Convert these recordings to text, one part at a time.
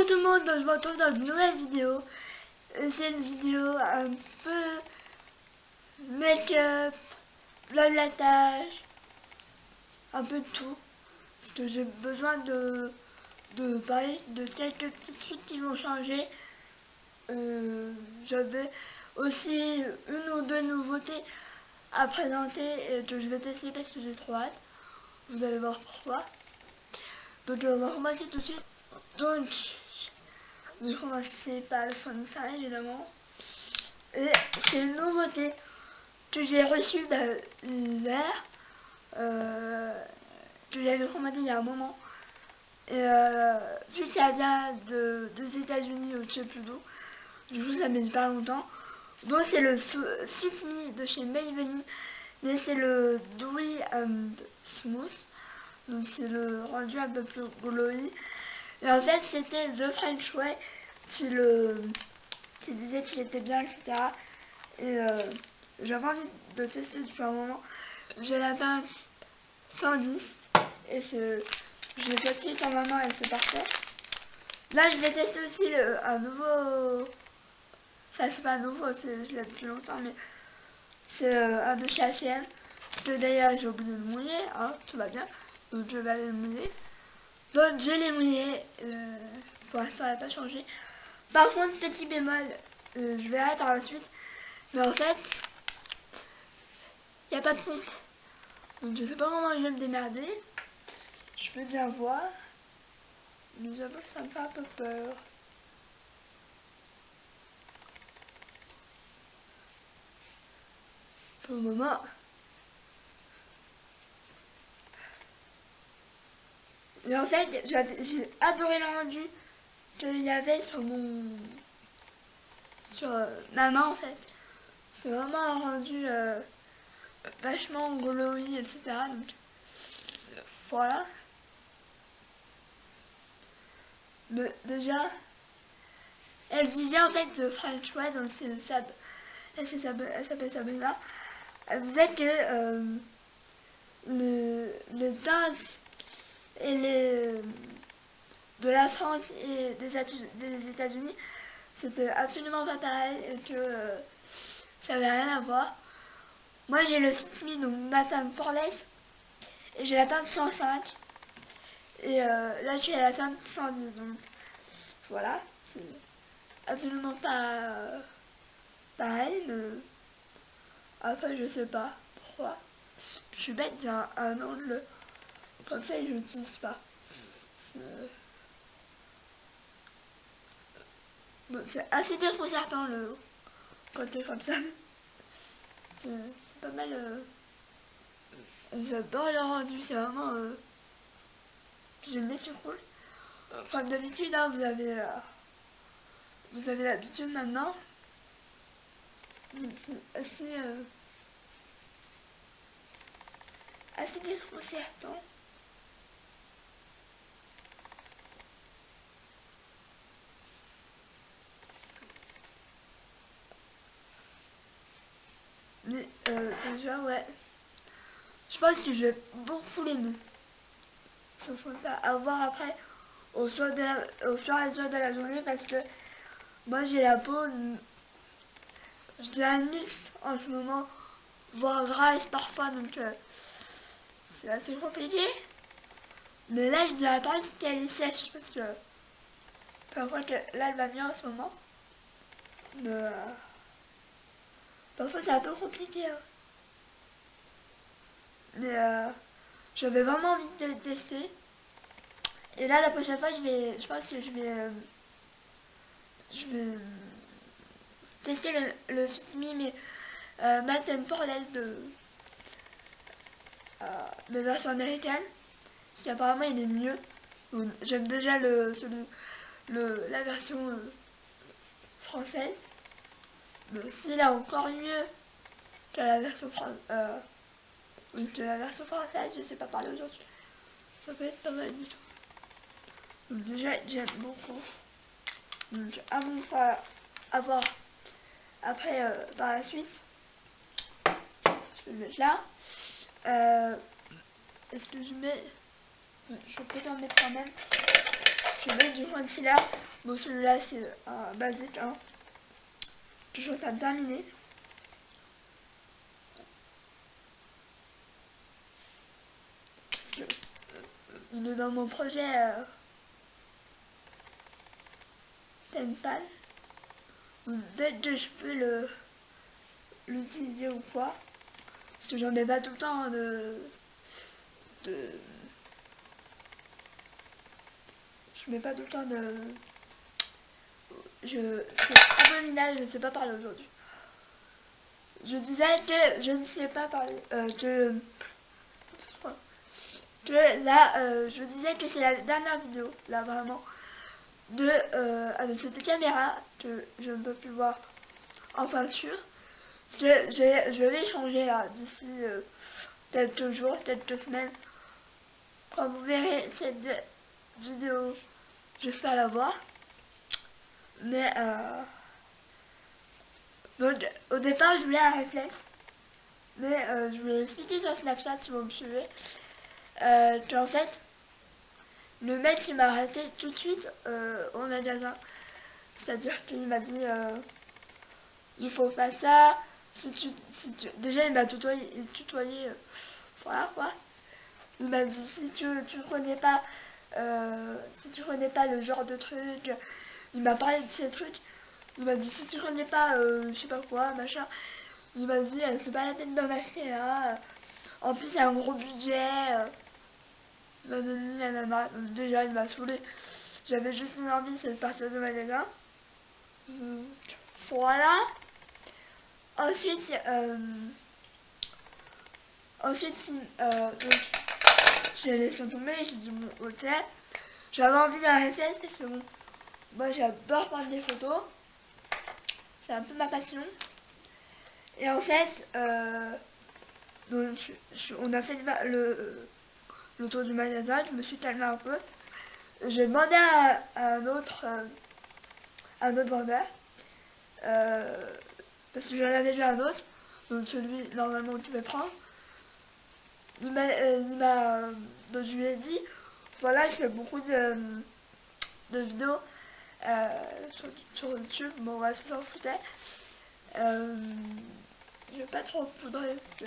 Coucou tout le monde, je vous retrouve dans une nouvelle vidéo. C'est une vidéo un peu make-up, blablatage, un peu de tout. Parce que j'ai besoin de parler de quelques petits trucs qui vont changer. J'avais aussi une ou deux nouveautés à présenter et que je vais tester parce que j'ai trop hâte. Vous allez voir pourquoi. Donc on va commencer tout de suite. Donc je vais commencer par le fond de teint évidemment. Et c'est une nouveauté que j'ai reçue hier, que j'avais commandé il y a un moment. Et vu que ça vient des États-Unis ou je sais plus d'où, du coup ça met pas longtemps. Donc c'est le Fit Me de chez Maybelline, mais c'est le Dewy and Smooth. Donc c'est le rendu un peu plus glowy. Et en fait c'était The French Way qui disait qu'il était bien, etc. Et j'avais envie de tester depuis un moment. J'ai la teinte 110 et je l'ai sorti sur ma main et c'est parfait. Là je vais tester aussi un nouveau, enfin c'est pas un nouveau, je l'ai depuis longtemps, mais c'est un de chez H&M. Que d'ailleurs j'ai oublié de mouiller, hein, tout va bien, donc je vais aller le mouiller. Donc je l'ai mouillé, pour l'instant elle n'a pas changé. Par contre petit bémol, je verrai par la suite, mais en fait il n'y a pas de pompe. Donc je sais pas comment je vais me démerder. Je vais bien voir. Mais j'avoue que ça me fait un peu peur. Pour le moment. Et en fait, j'ai adoré le rendu qu'il y avait sur ma main en fait. C'est vraiment un rendu vachement glowy, etc. Donc voilà. Mais déjà, elle disait en fait de French Way, donc elle s'appelle Sabrina. Elle disait que les teintes et de la France et des États-Unis, c'était absolument pas pareil et que ça avait rien à voir. Moi j'ai le Fit Me, donc ma teinte poreless, et j'ai la teinte 105. Et là j'ai la teinte 110, donc voilà, c'est absolument pas pareil, mais après je sais pas pourquoi. Je suis bête, j'ai un angle comme ça et je l'utilise pas. Bon, c'est assez déconcertant le côté comme ça, mais c'est pas mal. J'adore le rendu, c'est vraiment j'ai le nez qui roule. Comme d'habitude, hein, vous avez l'habitude maintenant, mais c'est assez déconcertant. Mais déjà, ouais, je pense que je vais beaucoup l'aimer. Sauf à voir après au fur et à mesure de la journée, parce que moi j'ai la peau, je dirais mixte en ce moment, voire grasse parfois, donc c'est assez compliqué. Mais là je dirais pas qu'elle est sèche, parce que parfois que là elle va mieux en ce moment. Mais parfois c'est un peu compliqué. Hein. Mais j'avais vraiment envie de le tester. Et là la prochaine fois je pense que je vais tester le Fit Me, mais Matte and Poreless de version américaine, parce qu'apparemment il est mieux. J'aime déjà la version française, mais s'il est encore mieux que la version française, je sais pas parler aujourd'hui, ça peut être pas mal du tout. Donc déjà j'aime beaucoup. Donc à voir après par la suite. Je vais le mettre là. Est-ce que je mets... Je vais peut-être en mettre quand même. Je vais mettre du concealer. Bon, celui-là, c'est un basique, hein. Je suis en train de terminer. Parce que il est dans mon projet Tenpan. Donc, dès que je peux l'utiliser ou quoi. Parce que j'en ai pas tout le temps je mets pas tout le temps de... C'est abominable, je ne sais pas parler aujourd'hui. Je disais que je ne sais pas parler. Là, je disais que c'est la dernière vidéo, là vraiment, avec cette caméra que je ne peux plus voir en peinture. Parce que je vais changer là d'ici quelques jours, quelques semaines. Quand vous verrez cette vidéo, j'espère la voir. Mais donc au départ je voulais un réflexe. Mais je voulais expliquer sur Snapchat si vous me suivez. Qu'en fait, le mec il m'a arrêté tout de suite au magasin. C'est-à-dire qu'il m'a dit il faut pas ça. Déjà il m'a tutoyé, voilà quoi. Il m'a dit si tu connais pas le genre de truc, il m'a parlé de ces trucs. Il m'a dit si tu connais pas je sais pas quoi machin. Il m'a dit c'est pas la peine d'en acheter là. En plus c'est un gros budget. Nanana. Déjà il m'a saoulé. J'avais juste une envie, c'est de partir du magasin. Voilà. Ensuite, donc, j'ai laissé tomber, j'ai dit bon ok. J'avais envie d'un réflexe parce que bon, moi j'adore prendre des photos. C'est un peu ma passion. Et en fait, donc, on a fait le tour du magasin, je me suis calmée un peu. J'ai demandé à un autre vendeur, parce que j'en avais déjà un autre, donc celui normalement tu peux prendre. Donc je lui ai dit, voilà, je fais beaucoup de vidéos sur YouTube, bon ouais, ça s'en foutait. Je vais pas trop poudrer parce que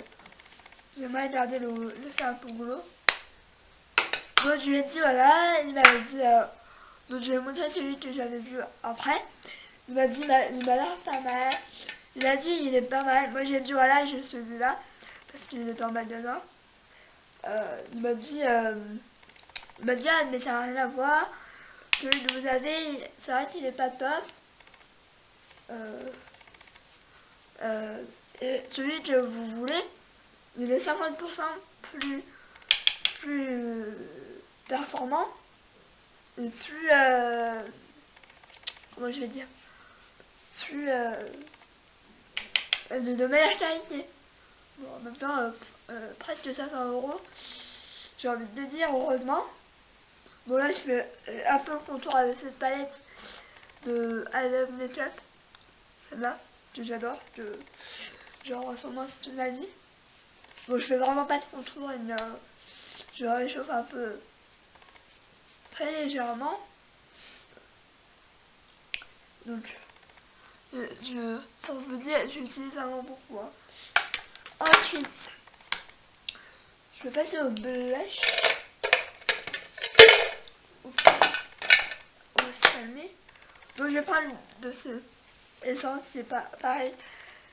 j'aimerais garder le fait un peu boulot. Donc je lui ai dit voilà, il m'avait dit, donc je lui ai montré celui que j'avais vu après. Il m'a dit il m'a l'air pas mal. Il a dit il est pas mal. Moi j'ai dit voilà, j'ai celui-là parce qu'il est en magasin. Il m'a dit ah, mais ça n'a rien à voir. Celui que vous avez, c'est vrai qu'il est pas top. Et celui que vous voulez, il est 50% plus performant et plus comment je vais dire, plus de meilleure qualité. Bon, en même temps presque 500 €, j'ai envie de dire heureusement. Bon là je fais un peu le contour avec cette palette de I Love Makeup, celle-là que j'adore, que genre en ce moment c'est toute ma vie. Bon je fais vraiment pas de contour, je réchauffe un peu très légèrement. Donc pour vous dire, j'utilise vraiment beaucoup. Hein. Ensuite, je vais passer au blush. Oups. On va se calmer. Donc je vais prendre de ce essence, c'est pas pareil.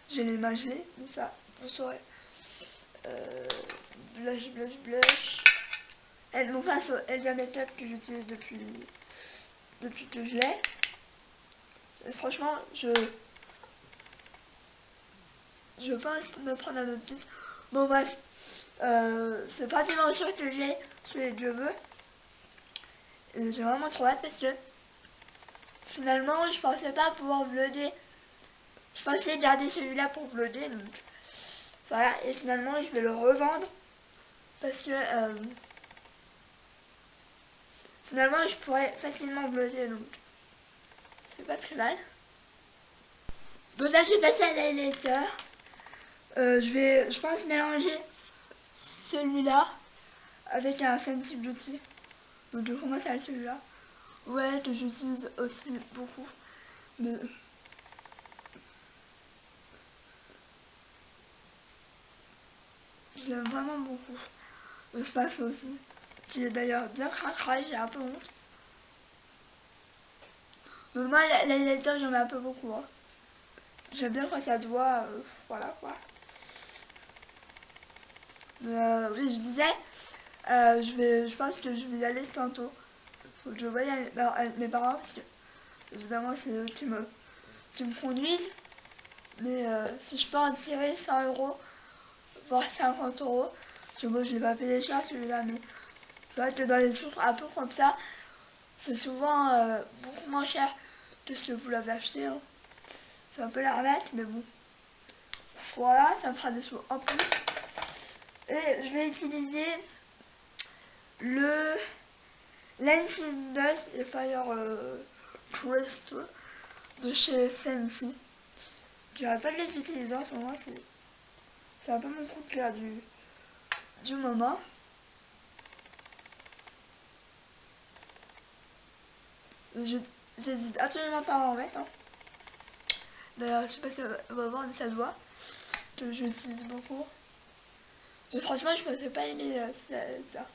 J'ai les mains gelées, mais ça, vous saurez. Blush. Et mon pinceau Elsa Makeup que j'utilise depuis que je l'ai. Et franchement, je pense me prendre un autre titre. Bon bref, c'est pratiquement sûr que j'ai celui que je veux. Et j'ai vraiment trop hâte parce que finalement je pensais pas pouvoir vlogger. Je pensais garder celui-là pour vlogger. Donc voilà, et finalement je vais le revendre. Parce que finalement je pourrais facilement vlogger, donc c'est pas plus mal. Donc là je vais passer à l'highlighter. Je pense mélanger celui-là avec un Fenty Beauty. Donc je commence avec celui-là. Ouais, que j'utilise aussi beaucoup. Mais je l'aime vraiment beaucoup. L'espace aussi. Qui est d'ailleurs bien cracra, j'ai un peu honte. Donc moi, la lecture, j'en mets un peu beaucoup. Hein. J'aime bien quand ça se voit. Voilà quoi. Oui, je disais, je pense que je vais y aller tantôt. Faut que je voie mes parents parce que évidemment c'est eux qui me conduisent. Mais si je peux en tirer 100 euros, voire 50 euros, parce que moi je l'ai pas payé cher celui-là, mais c'est vrai que dans les trucs un peu comme ça, c'est souvent beaucoup moins cher que ce que vous l'avez acheté. Hein. C'est un peu l'arnaque, mais bon. Voilà, ça me fera des sous en plus. Et je vais utiliser le Lentil Dust et Fire Crystal de chez Fenty. J'arrête pas de les utiliser en ce moment, c'est un peu mon coup de cœur du moment. J'hésite absolument pas à en mettre. Hein. D'ailleurs, je sais pas si on va voir, mais ça se voit que j'utilise beaucoup. Et franchement, je pensais pas aimer ça.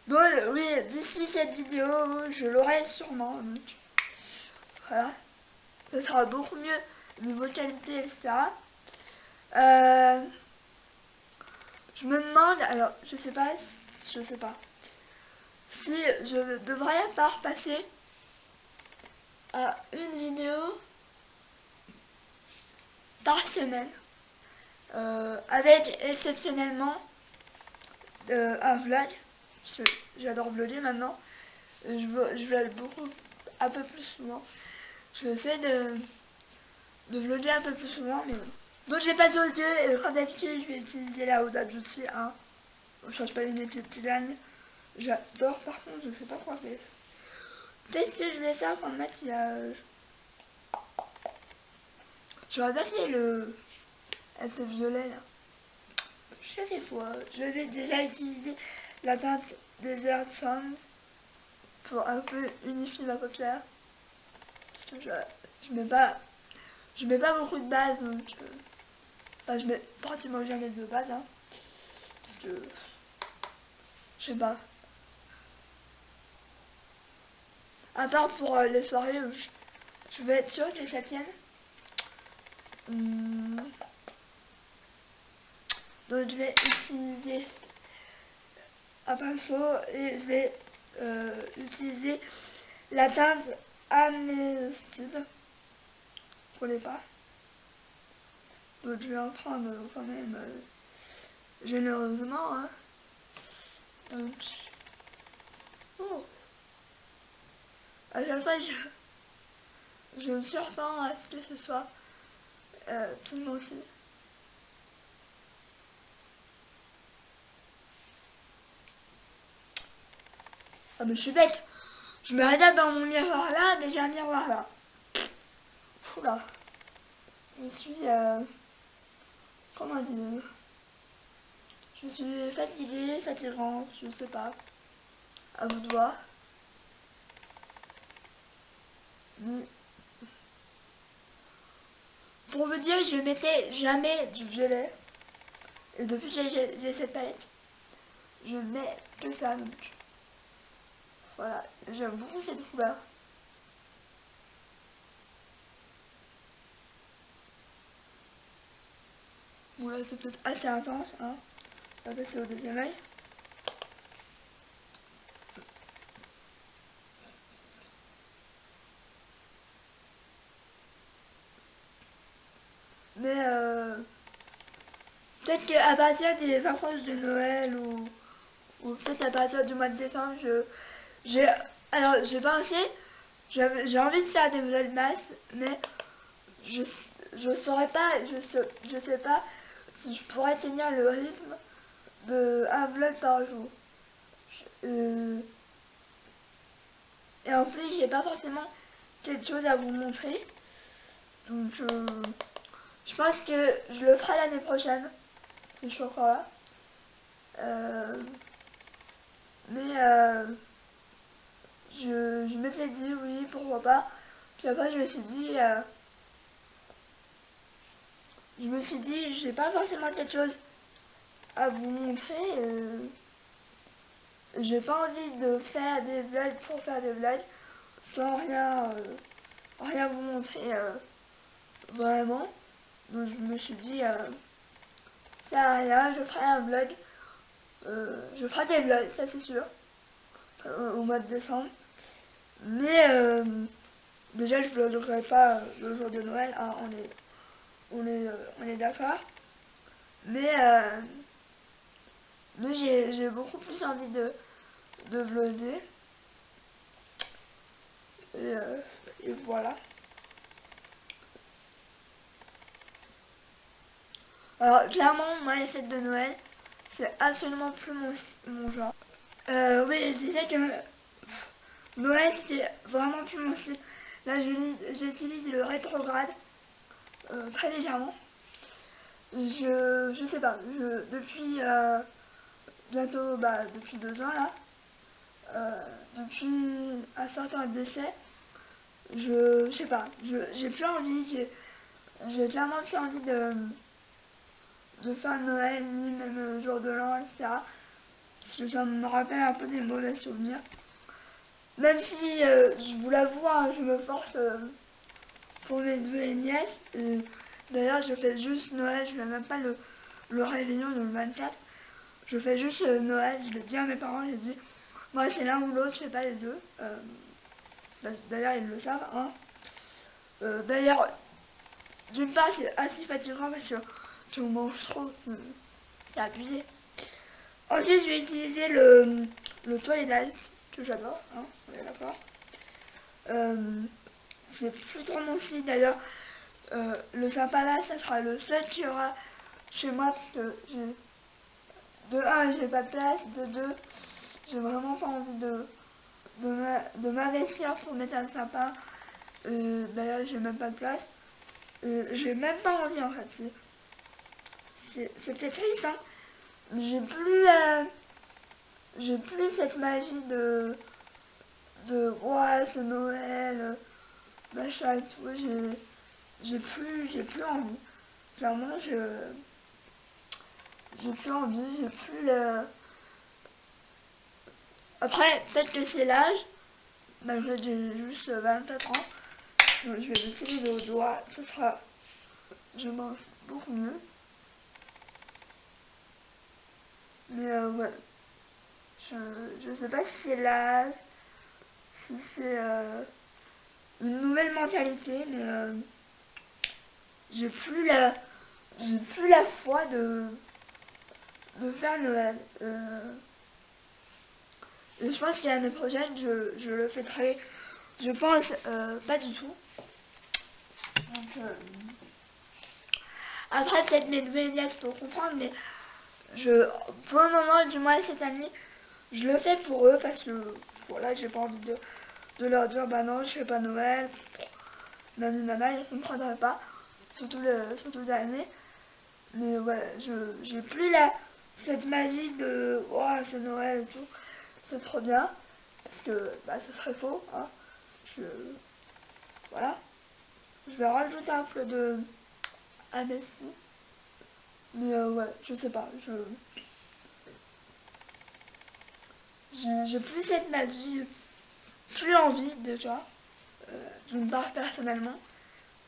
Donc, oui, d'ici cette vidéo, je l'aurai sûrement. Donc, voilà. Ça sera beaucoup mieux niveau qualité, etc. Je me demande, alors, je sais pas, si je devrais pas repasser à une vidéo par semaine. Avec exceptionnellement un vlog. J'adore vlogger maintenant. Je vlog beaucoup, un peu plus souvent. Je vais essayer de vlogger un peu plus souvent, mais donc je vais passer aux yeux et comme d'habitude je vais utiliser la Huda Beauty 1. Je change pas une petite gagne. J'adore, par contre je sais pas quoi faire. Qu'est-ce que je vais faire comme maquillage? J'aurais bien fait le effet violet là. Je sais quoi. Je vais déjà utiliser la teinte Desert Sand pour un peu unifier ma paupière. Parce que je mets pas beaucoup de base donc enfin, je mets pratiquement jamais de base hein, parce que je sais pas, à part pour les soirées où je vais être sûre que ça tienne. Donc je vais utiliser un pinceau et je vais utiliser la teinte Amestide pour les pas. Donc je vais en prendre quand même généreusement hein. Donc oh. À chaque fois je me surprends à ce que ce soit pimenté. Ah mais je suis bête. Je me regarde dans mon miroir là, mais j'ai un miroir là. Oula. Je suis comment dire, je suis fatiguée, fatigante, je sais pas. À vous de voir. Mais pour vous dire, je mettais jamais du violet. Et depuis que j'ai cette palette, je ne mets que ça donc. Voilà, j'aime beaucoup cette couleur. Bon là c'est peut-être assez intense, hein. On va passer au deuxième œil. Mais peut-être qu'à partir des vacances de Noël ou peut-être à partir du mois de décembre, j'ai pensé, j'ai envie de faire des vlogs masse, mais je saurais pas, je sais pas si je pourrais tenir le rythme de un vlog par jour. Euh, et en plus, j'ai pas forcément quelque chose à vous montrer. Donc, je pense que je le ferai l'année prochaine, si je suis encore là. Mais je m'étais dit oui, pourquoi pas. Puis après, je me suis dit, j'ai pas forcément quelque chose à vous montrer. J'ai pas envie de faire des vlogs pour faire des vlogs sans rien vous montrer vraiment. Donc je me suis dit, ça sert à rien, je ferai un vlog. Je ferai des vlogs, ça c'est sûr, au mois de décembre. Mais déjà, je ne vloggerai pas le jour de Noël, hein, on est d'accord. Mais, j'ai beaucoup plus envie de vlogger. Et voilà. Alors, clairement, moi, les fêtes de Noël, c'est absolument plus mon genre. Oui, je disais que Noël, c'était vraiment plus mon style. Là, j'utilise le rétrograde très légèrement. Je sais pas, depuis bientôt, depuis 2 ans là, depuis un certain décès, je sais pas, j'ai plus envie, j'ai clairement plus envie de faire Noël, ni même jour de l'an, etc. Parce que ça me rappelle un peu des mauvais souvenirs. Même si, je vous l'avoue, hein, je me force pour mes neveux et nièces. Et d'ailleurs, je fais juste Noël, je fais même pas le réveillon le 24. Je fais juste Noël, je l'ai dit à mes parents, j'ai dit, moi c'est l'un ou l'autre, je fais pas les deux. D'ailleurs, ils le savent. Hein. D'ailleurs, d'une part, c'est assez fatigant parce que on mange trop, c'est abusé. Ensuite, je vais utiliser le Twilight, que j'adore, hein, on est d'accord. C'est plus trop mon style d'ailleurs. Le sympa là, ça sera le seul qu'il y aura chez moi parce que de 1, j'ai pas de place, de 2, j'ai vraiment pas envie de m'investir pour mettre un sympa. D'ailleurs, j'ai même pas de place. J'ai même pas envie en fait. C'est peut-être triste, hein. Mais j'ai plus cette magie de ouais, c'est Noël, machin et tout. J'ai plus envie. Clairement, j'ai plus envie, j'ai plus le. Après, peut-être que c'est l'âge, malgré que j'ai juste 24 ans. Donc, je vais l'utiliser au doigt, ce sera. Je mange beaucoup mieux. Mais ouais. Je sais pas si c'est l'âge, si c'est une nouvelle mentalité, mais j'ai plus la j'ai plus la foi de faire Noël. Et je pense que l'année prochaine, je le fêterai, je pense, pas du tout. Donc, après, peut-être mes neveux et nièces peuvent comprendre, mais pour le moment, du moins cette année, je le fais pour eux parce que, voilà, j'ai pas envie de leur dire, bah non, je fais pas Noël, nana, ils comprendraient pas, surtout l'année. Mais ouais, j'ai plus cette magie de oh, c'est Noël et tout. C'est trop bien. Parce que ce serait faux. Hein. Voilà. Je vais rajouter un peu de Amnesty. Mais ouais, je sais pas. J'ai plus cette magie. Plus envie déjà. D'une part personnellement.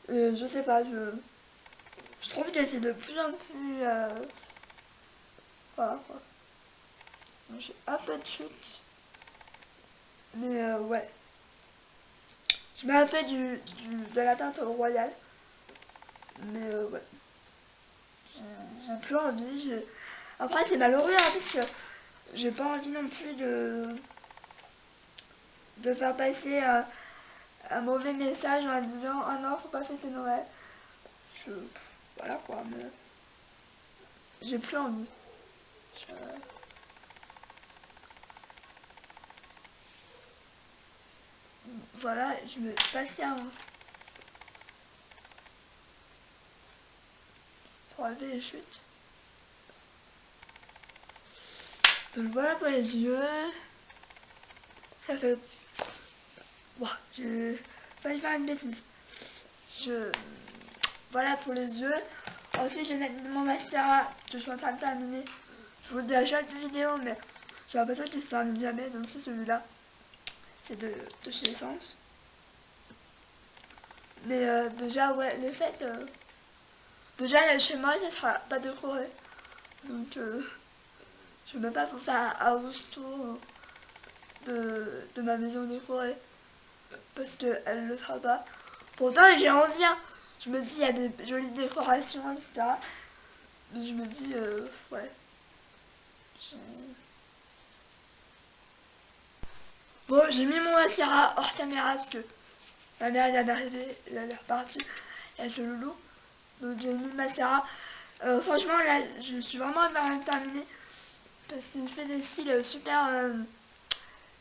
Je sais pas, je trouve que c'est de plus en plus. Voilà quoi. J'ai un peu de chute. Mais ouais. Je mets un peu de la teinte royale. Mais ouais. J'ai plus envie. Après, c'est malheureux hein, parce que j'ai pas envie non plus de faire passer un mauvais message en disant ah non, faut pas fêter Noël. Je, voilà quoi, mais j'ai plus envie. Je- voilà, je me passais pour enlever les chutes. Donc voilà pour les yeux. Ça fait Ouah, j'ai failli faire une bêtise. Voilà pour les yeux. Ensuite, je vais mettre mon mascara que je suis en train de terminer. Je vous dis à chaque vidéo, mais j'ai l'impression qu'il se termine jamais. Donc c'est celui-là. C'est de chez Essence. Mais déjà, ouais, les fêtes... déjà, chez moi, ça sera pas décoré. Donc, je vais même pas vous faire un house tour de ma maison décorée. Parce qu'elle ne le sera pas. Pourtant, j'ai envie. Hein. Je me dis, il y a des jolies décorations, etc. Mais je me dis, ouais. Bon, j'ai mis mon mascara hors caméra parce que ma mère vient d'arriver, elle est repartie avec le loulou. Donc j'ai mis le mascara. Franchement, là, je suis vraiment en train de terminer. Parce qu'il fait des cils super...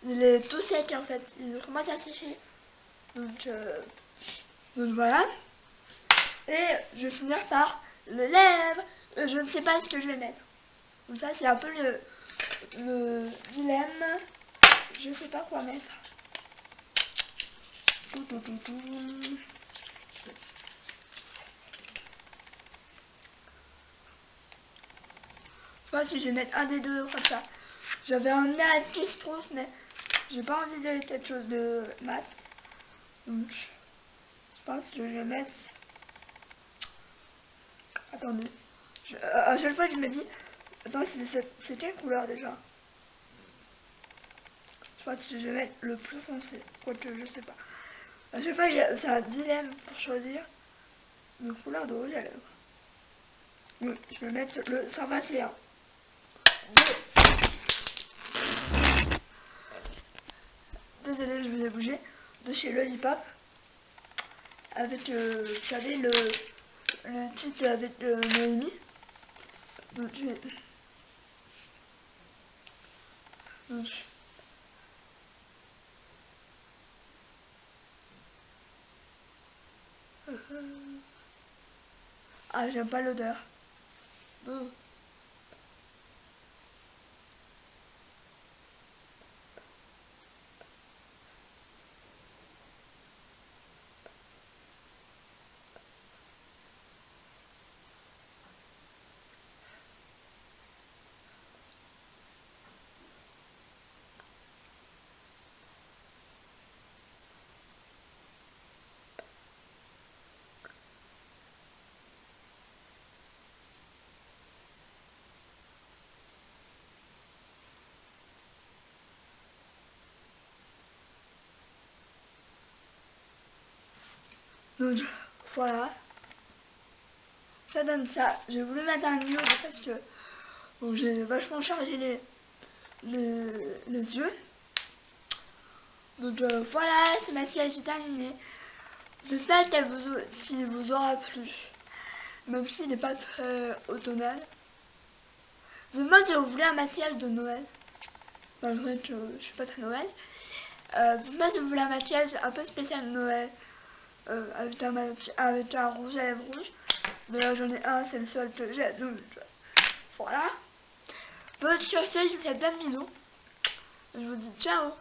il est tout sec en fait. Il commence à sécher. Donc voilà. Et je vais finir par les lèvres. Je ne sais pas ce que je vais mettre. Donc ça, c'est un peu le dilemme. Je sais pas quoi mettre. Je sais pas si je vais mettre un des deux comme ça. J'avais emmené à Kiss Proof, mais j'ai pas envie de quelque chose de mat. Donc je pense que je vais mettre... Attendez. À chaque fois, je me dis... Attends, c'est quelle couleur déjà? Je pense que je vais mettre le plus foncé. Quoique, je sais pas. À chaque fois, c'est un dilemme pour choisir une couleur de rouge à lèvres. Oui, je vais mettre le 121. Désolée, je vous ai bougé. De chez Lollipop. Avec, vous savez, le titre avec Noémie. Donc, je vais... Donc, ah, j'aime pas l'odeur. Donc, voilà. Ça donne ça. J'ai voulu mettre un nude parce que bon, j'ai vachement chargé les yeux. Donc voilà, ce maquillage est terminé. J'espère qu'il vous aura plu. Même s'il n'est pas très automnal. Dites-moi si vous voulez un maquillage de Noël. Malgré que je suis pas très Noël. Dites-moi si vous voulez un maquillage un peu spécial de Noël. Avec un rouge à lèvres rouge. D'ailleurs j'en ai un, c'est le seul que j'ai. Donc voilà. Donc sur ce, je vous fais plein de bisous. Je vous dis ciao.